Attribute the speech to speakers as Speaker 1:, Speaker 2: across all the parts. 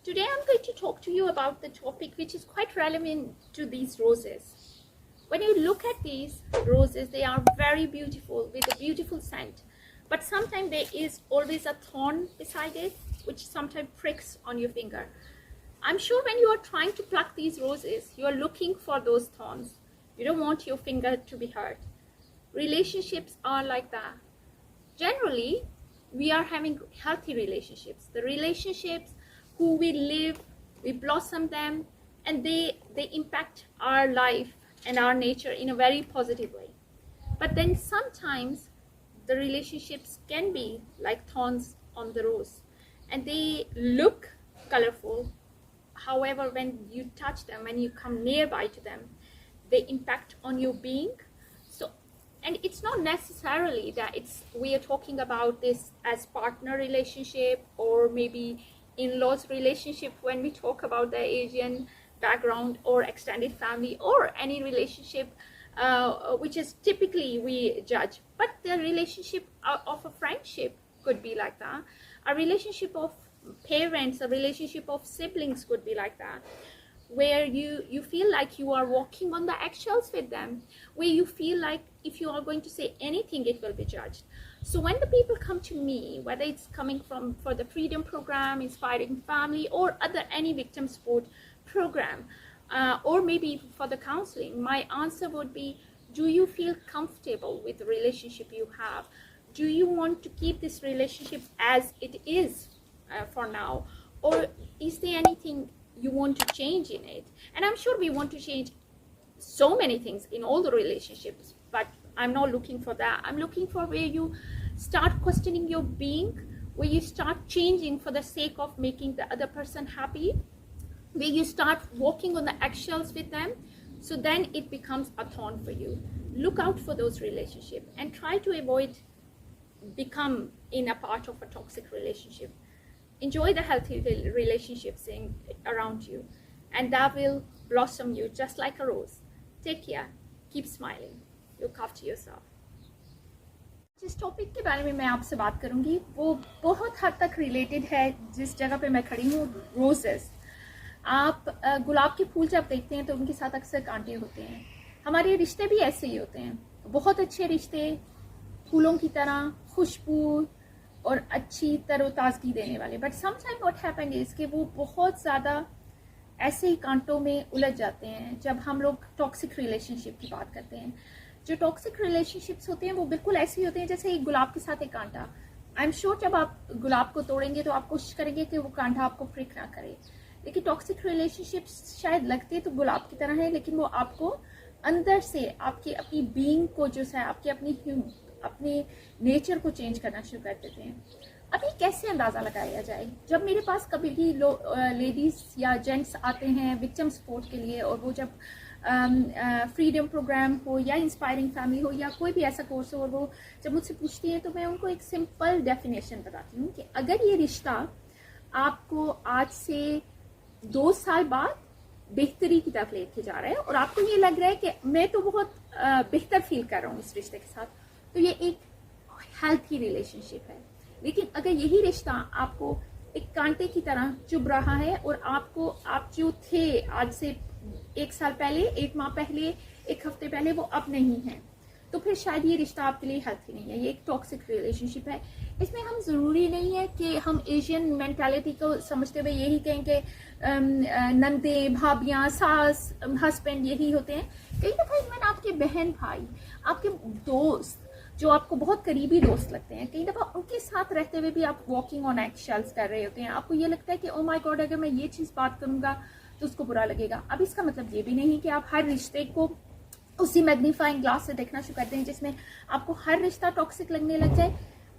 Speaker 1: Today I'm going to talk to you about the topic which is quite relevant to these roses. When you look at these roses, they are very beautiful with a beautiful scent, but sometimes there is always a thorn beside it which sometimes pricks on your finger. I'm sure when you are trying to pluck these roses, you are looking for those thorns. You don't want your finger to be hurt. Relationships are like that. Generally, we are having healthy relationships. The relationships who we live, we blossom them, and they impact our life and our nature in a very positive way. But then sometimes the relationships can be like thorns on the rose, and they look colorful. However, when you touch them, when you come nearby to them, they impact on your being. And it's not necessarily that we are talking about this as partner relationship or maybe in-laws relationship when we talk about the Asian background or extended family or any relationship which is typically we judge. But the relationship of a friendship could be like that. A relationship of parents, a relationship of siblings could be like that, where you feel like you are walking on the eggshells with them, where you feel like if you are going to say anything, it will be judged. So when the people come to me, whether it's coming from for the Freedom Program, Inspiring Family, or any victim support program, or maybe for the counseling, my answer would be, do you feel comfortable with the relationship you have? Do you want to keep this relationship as it is for now? Or is there anything you want to change in it? And I'm sure we want to change so many things in all the relationships, but I'm not looking for that. I'm looking for where you start questioning your being, where you start changing for the sake of making the other person happy, where you start walking on the eggshells with them, so then it becomes a thorn for you. Look out for those relationships and try to avoid become in a part of a toxic relationship. Enjoy the healthy relationships around you, and that will blossom you just like a rose. Take care, keep smiling, look after yourself. जिस topic के बारे में मैं आपसे बात करूंगी वो बहुत हद तक रिलेटेड है जिस जगह पे मैं खड़ी हूँ, रोजेस। आप गुलाब के फूल जब देखते हैं तो उनके साथ अक्सर कांटे होते हैं। हमारे रिश्ते भी ऐसे ही होते हैं, बहुत अच्छे रिश्ते, फूलों की तरह खुशबू और अच्छी तरोताजगी देने वाले। But sometime what happen is कि वो बहुत ज़्यादा ऐसे ही कांटों में उलझ जाते हैं जब हम लोग टॉक्सिक रिलेशनशिप की बात करते हैं। जो टॉक्सिक रिलेशनशिप्स होते हैं वो बिल्कुल ऐसे ही होते हैं जैसे एक गुलाब के साथ एक कांटा। आई एम श्योर जब आप गुलाब को तोड़ेंगे तो आप कोशिश करेंगे कि वो कांटा आपको प्रिक ना करे, लेकिन टॉक्सिक रिलेशनशिप्स शायद लगते तो गुलाब की तरह है, लेकिन वो आपको अंदर से आपकी अपनी बीइंग को जो है आपकी अपने नेचर को चेंज करना शुरू कर देते हैं। अभी कैसे अंदाज़ा लगाया जाए? जब मेरे पास कभी भी लेडीज़ या जेंट्स आते हैं विक्टिम सपोर्ट के लिए, और वो जब फ्रीडम प्रोग्राम हो या इंस्पायरिंग फैमिली हो या कोई भी ऐसा कोर्स हो, और वो जब मुझसे पूछती हैं तो मैं उनको एक सिंपल डेफिनेशन बताती हूँ कि अगर ये रिश्ता आपको आज से 2 साल बाद बेहतरी की तरफ लेके जा रहा है और आपको ये लग रहा है कि मैं तो बहुत बेहतर फील कर रहा हूँ इस रिश्ते के साथ, तो ये एक हेल्थी रिलेशनशिप है। लेकिन अगर यही रिश्ता आपको एक कांटे की तरह चुभ रहा है और आप जो थे आज से 1 साल पहले, 1 माह पहले, 1 हफ्ते पहले, वो अब नहीं है, तो फिर शायद ये रिश्ता आपके लिए हेल्थी नहीं है, ये एक टॉक्सिक रिलेशनशिप है। इसमें हम ज़रूरी नहीं है कि हम एशियन मेंटालिटी को समझते हुए यही कहें कि नंदे, भाभियाँ, सास, हस्बैंड यही होते हैं। कई दफ़ा इवन आपके बहन भाई, आपके दोस्त जो आपको बहुत करीबी दोस्त लगते हैं, कई दफ़ा उनके साथ रहते हुए भी आप वॉकिंग ऑन एक्शेल्स कर रहे होते हैं। आपको ये लगता है कि ओ माय गॉड, अगर मैं ये चीज़ बात करूँगा तो उसको बुरा लगेगा। अब इसका मतलब ये भी नहीं कि आप हर रिश्ते को उसी मैग्नीफाइंग ग्लास से देखना शुरू करते हैं जिसमें आपको हर रिश्ता टॉक्सिक लगने लग जाए।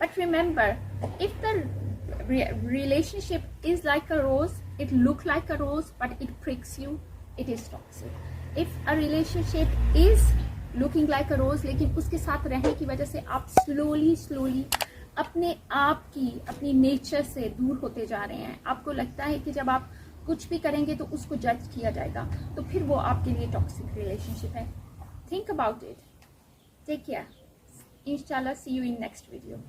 Speaker 1: But remember, if the relationship is like a rose, it look like a rose but it pricks you, it is toxic. If a relationship is looking like a rose, लेकिन उसके साथ रहने की वजह से आप स्लोली अपने आप की अपनी नेचर से दूर होते जा रहे हैं, आपको लगता है कि जब आप कुछ भी करेंगे तो उसको जज किया जाएगा, तो फिर वो आपके लिए टॉक्सिक रिलेशनशिप है। Think about it. Take care. Inshallah, see you in next video.